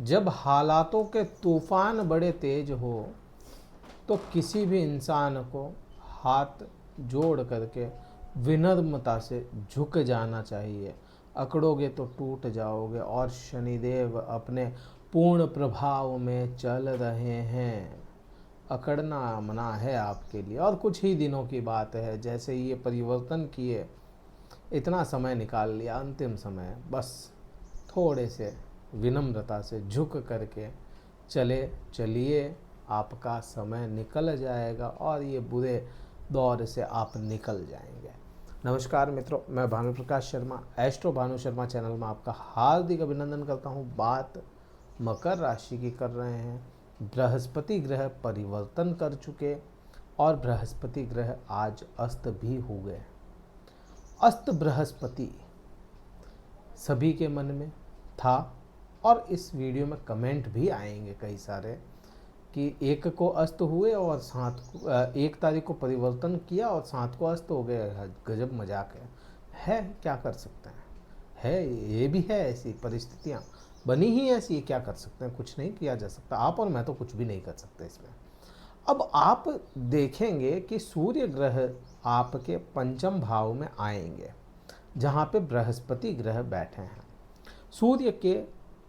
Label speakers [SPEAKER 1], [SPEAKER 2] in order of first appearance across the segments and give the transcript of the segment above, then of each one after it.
[SPEAKER 1] जब हालातों के तूफान बड़े तेज हो तो किसी भी इंसान को हाथ जोड़ करके विनम्रता से झुक जाना चाहिए। अकड़ोगे तो टूट जाओगे और शनिदेव अपने पूर्ण प्रभाव में चल रहे हैं। अकड़ना मना है आपके लिए और कुछ ही दिनों की बात है। जैसे ये परिवर्तन किए, इतना समय निकाल लिया, अंतिम समय, बस थोड़े से विनम्रता से झुक करके चलिए, आपका समय निकल जाएगा और ये बुरे दौर से आप निकल जाएंगे। नमस्कार मित्रों, मैं भानु प्रकाश शर्मा, एस्ट्रो भानु शर्मा चैनल में आपका हार्दिक अभिनंदन करता हूँ। बात मकर राशि की कर रहे हैं। बृहस्पति ग्रह परिवर्तन कर चुके और बृहस्पति ग्रह आज अस्त भी हो गए। अस्त बृहस्पति सभी के मन में था और इस वीडियो में कमेंट भी आएंगे कई सारे कि 1 को अस्त हुए और 1 तारीख को परिवर्तन किया और 7 को अस्त हो गए। गजब मजाक है क्या कर सकते हैं। ये भी है, ऐसी परिस्थितियाँ बनी ही ऐसी, क्या कर सकते हैं, कुछ नहीं किया जा सकता। आप और मैं तो कुछ भी नहीं कर सकते इसमें। अब आप देखेंगे कि सूर्य ग्रह आपके पंचम भाव में आएंगे जहाँ पे बृहस्पति ग्रह बैठे हैं। सूर्य के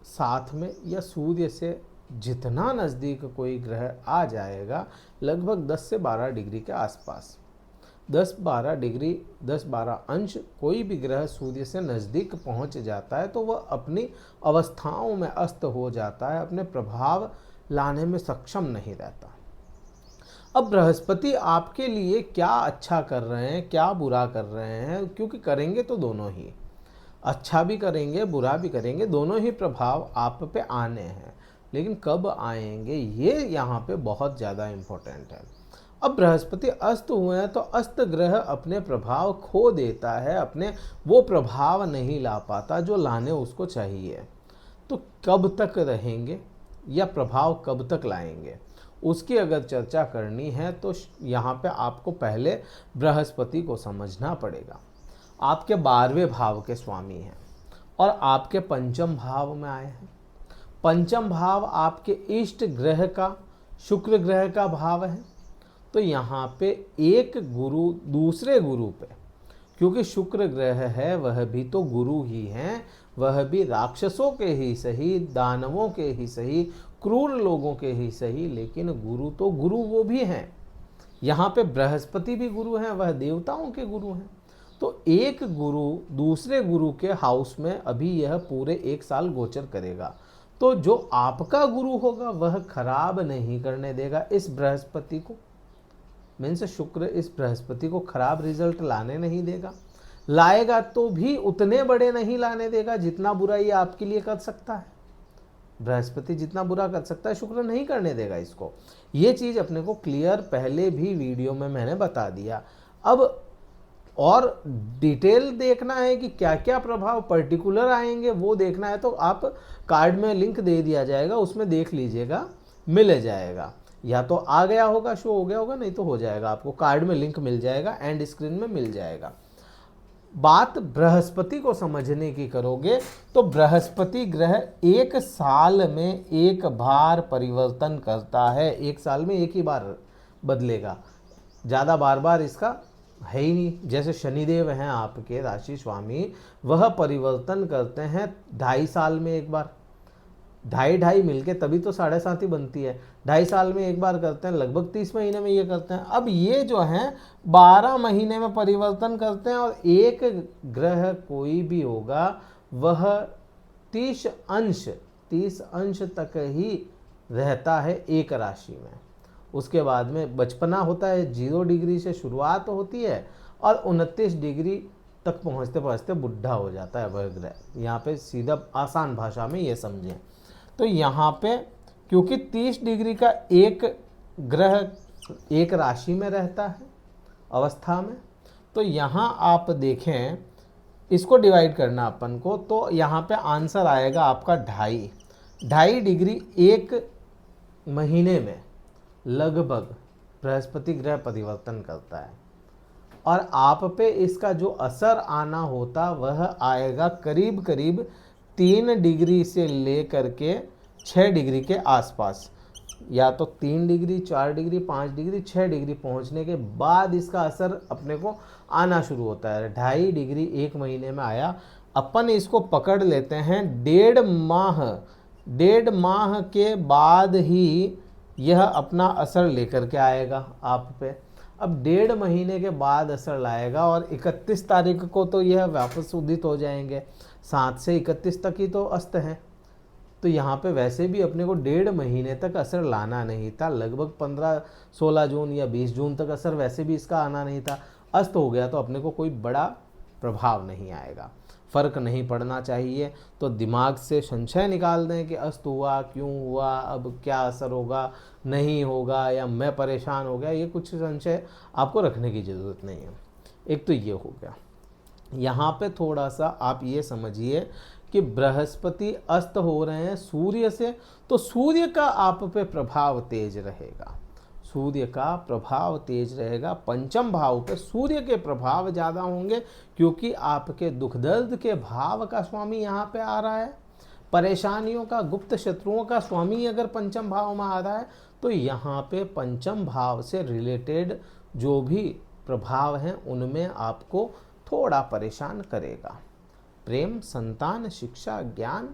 [SPEAKER 1] साथ में या सूर्य से जितना नज़दीक कोई ग्रह आ जाएगा, लगभग 10 से 12 डिग्री के आसपास, 10-12 डिग्री, 10-12 अंश कोई भी ग्रह सूर्य से नज़दीक पहुंच जाता है तो वह अपनी अवस्थाओं में अस्त हो जाता है, अपने प्रभाव लाने में सक्षम नहीं रहता। अब बृहस्पति आपके लिए क्या अच्छा कर रहे हैं, क्या बुरा कर रहे हैं, क्योंकि करेंगे तो दोनों ही, अच्छा भी करेंगे बुरा भी करेंगे, दोनों ही प्रभाव आप पे आने हैं। लेकिन कब आएंगे ये यहाँ पे बहुत ज़्यादा इम्पोर्टेंट है। अब बृहस्पति अस्त हुए हैं तो अस्त ग्रह अपने प्रभाव खो देता है, अपने वो प्रभाव नहीं ला पाता जो लाने उसको चाहिए। तो कब तक रहेंगे या प्रभाव कब तक लाएंगे, उसकी अगर चर्चा करनी है तो यहाँ पे आपको पहले बृहस्पति को समझना पड़ेगा। आपके 12वें भाव के स्वामी हैं और आपके पंचम भाव में आए हैं। पंचम भाव आपके इष्ट ग्रह का, शुक्र ग्रह का भाव है। तो यहाँ पे एक गुरु दूसरे गुरु पे, क्योंकि शुक्र ग्रह है वह भी तो गुरु ही हैं, वह भी राक्षसों के ही सही, दानवों के ही सही, क्रूर लोगों के ही सही, लेकिन गुरु तो गुरु वो भी हैं। यहाँ पे बृहस्पति भी गुरु हैं, वह देवताओं के गुरु हैं। तो एक गुरु दूसरे गुरु के हाउस में अभी यह पूरे 1 साल गोचर करेगा। तो जो आपका गुरु होगा वह खराब नहीं करने देगा इस बृहस्पति को, मीन्स शुक्र इस बृहस्पति को खराब रिजल्ट लाने नहीं देगा। लाएगा तो भी उतने बड़े नहीं लाने देगा जितना बुरा ये आपके लिए कर सकता है। बृहस्पति जितना बुरा कर सकता है शुक्र नहीं करने देगा इसको। ये चीज़ अपने को क्लियर पहले भी वीडियो में मैंने बता दिया। अब और डिटेल देखना है कि क्या क्या प्रभाव पर्टिकुलर आएंगे, वो देखना है तो आप कार्ड में लिंक दे दिया जाएगा, उसमें देख लीजिएगा, मिल जाएगा। या तो आ गया होगा, शो हो गया होगा, नहीं तो हो जाएगा, आपको कार्ड में लिंक मिल जाएगा, एंड स्क्रीन में मिल जाएगा। बात बृहस्पति को समझने की करोगे तो बृहस्पति ग्रह 1 साल में 1 बार परिवर्तन करता है। 1 साल में 1 ही बार बदलेगा, ज़्यादा बार बार इसका है ही नहीं। जैसे शनिदेव हैं आपके राशि स्वामी, वह परिवर्तन करते हैं 2.5 साल में 1 बार, 2.5 मिलके तभी तो 7.5 ही बनती है। 2.5 साल में 1 बार करते हैं, लगभग 30 महीने में ये करते हैं। अब ये जो हैं 12 महीने में परिवर्तन करते हैं और एक ग्रह कोई भी होगा वह 30 अंश तक ही रहता है एक राशि में। उसके बाद में बचपना होता है, 0 डिग्री से शुरुआत होती है और 29 डिग्री तक पहुँचते पहुँचते बुढ़ा हो जाता है वह ग्रह। यहाँ पे सीधा आसान भाषा में ये समझें। तो यहाँ पे क्योंकि 30 डिग्री का एक ग्रह एक राशि में रहता है अवस्था में, तो यहाँ आप देखें, इसको डिवाइड करना अपन को, तो यहाँ पे आंसर आएगा आपका 2.5 डिग्री एक महीने में लगभग बृहस्पति ग्रह परिवर्तन करता है। और आप पे इसका जो असर आना होता वह आएगा करीब करीब 3 डिग्री से लेकर के 6 डिग्री के आसपास, या तो 3 डिग्री, 4 डिग्री, 5 डिग्री, 6 डिग्री पहुंचने के बाद इसका असर अपने को आना शुरू होता है। 2.5 डिग्री 1 महीने में आया, अपन इसको पकड़ लेते हैं 1.5 माह के बाद ही यह अपना असर लेकर के आएगा आप पे। अब 1.5 महीने के बाद असर लाएगा और 31 तारीख को तो यह वापस उदित हो जाएंगे। 7 से 31 तक ही तो अस्त है, तो यहाँ पे वैसे भी अपने को 1.5 महीने तक असर लाना नहीं था। लगभग 15-16 जून या 20 जून तक असर वैसे भी इसका आना नहीं था। अस्त हो गया तो अपने को कोई बड़ा प्रभाव नहीं आएगा, फर्क नहीं पड़ना चाहिए। तो दिमाग से संशय निकाल दें कि अस्त हुआ, क्यों हुआ, अब क्या असर होगा, नहीं होगा, या मैं परेशान हो गया, ये कुछ संशय आपको रखने की ज़रूरत नहीं है। एक तो ये हो गया। यहाँ पे थोड़ा सा आप ये समझिए कि बृहस्पति अस्त हो रहे हैं सूर्य से, तो सूर्य का आप पे प्रभाव तेज रहेगा। सूर्य का प्रभाव तेज रहेगा। पंचम भाव पे सूर्य के प्रभाव ज़्यादा होंगे, क्योंकि आपके दुख दर्द के भाव का स्वामी यहाँ पे आ रहा है। परेशानियों का, गुप्त शत्रुओं का स्वामी अगर पंचम भाव में आ रहा है, तो यहाँ पे पंचम भाव से रिलेटेड जो भी प्रभाव हैं उनमें आपको थोड़ा परेशान करेगा। प्रेम, संतान, शिक्षा, ज्ञान,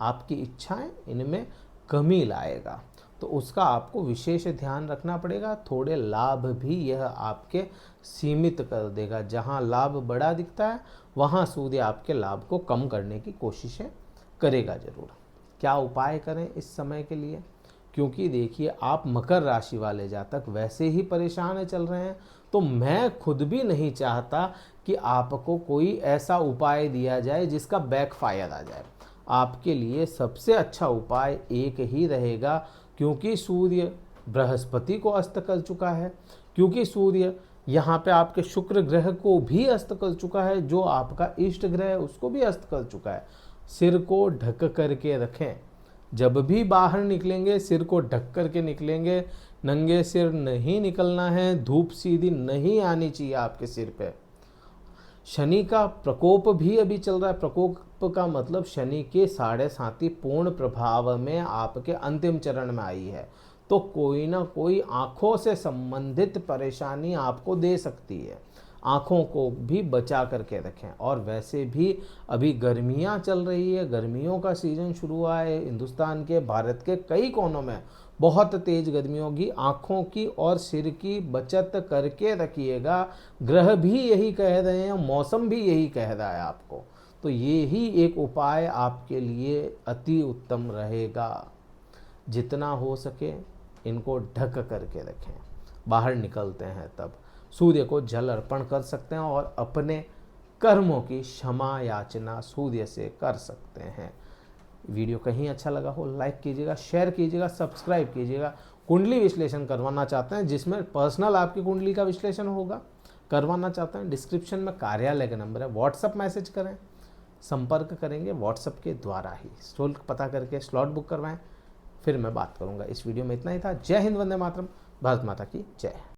[SPEAKER 1] आपकी इच्छाएं, इनमें कमी लाएगा, तो उसका आपको विशेष ध्यान रखना पड़ेगा। थोड़े लाभ भी यह आपके सीमित कर देगा। जहां लाभ बड़ा दिखता है वहां सूर्य आपके लाभ को कम करने की कोशिशें करेगा जरूर। क्या उपाय करें इस समय के लिए? क्योंकि देखिए, आप मकर राशि वाले जातक वैसे ही परेशान चल रहे हैं, तो मैं खुद भी नहीं चाहता कि आपको कोई ऐसा उपाय दिया जाए जिसका बैकफायर आ जाए। आपके लिए सबसे अच्छा उपाय एक ही रहेगा, क्योंकि सूर्य बृहस्पति को अस्त कर चुका है, क्योंकि सूर्य यहाँ पे आपके शुक्र ग्रह को भी अस्त कर चुका है, जो आपका इष्ट ग्रह है उसको भी अस्त कर चुका है। सिर को ढक करके रखें। जब भी बाहर निकलेंगे सिर को ढक करके निकलेंगे, नंगे सिर नहीं निकलना है, धूप सीधी नहीं आनी चाहिए आपके सिर पे। शनि का प्रकोप भी अभी चल रहा है। प्रकोप का मतलब शनि के 7.5 पूर्ण प्रभाव में आपके अंतिम चरण में आई है, तो कोई ना कोई आँखों से संबंधित परेशानी आपको दे सकती है। आँखों को भी बचा करके रखें। और वैसे भी अभी गर्मियाँ चल रही है, गर्मियों का सीज़न शुरू हुआ है हिंदुस्तान के, भारत के कई कोनों में बहुत तेज गर्मियों होगी। आँखों की और सिर की बचत करके रखिएगा। ग्रह भी यही कह रहे हैं, मौसम भी यही कह रहा है आपको, तो ये ही एक उपाय आपके लिए अति उत्तम रहेगा। जितना हो सके इनको ढक करके रखें। बाहर निकलते हैं तब सूर्य को जल अर्पण कर सकते हैं और अपने कर्मों की क्षमा याचना सूर्य से कर सकते हैं। वीडियो कहीं अच्छा लगा हो लाइक कीजिएगा, शेयर कीजिएगा, सब्सक्राइब कीजिएगा। कुंडली विश्लेषण करवाना चाहते हैं जिसमें पर्सनल आपकी कुंडली का विश्लेषण होगा, करवाना चाहते हैं, डिस्क्रिप्शन में कार्यालय का नंबर है, व्हाट्सअप मैसेज करें, संपर्क करेंगे व्हाट्सअप के द्वारा ही। शुल्क पता करके स्लॉट बुक करवाएं, फिर मैं बात करूंगा। इस वीडियो में इतना ही था। जय हिंद, वंदे मातरम, भारत माता की जय।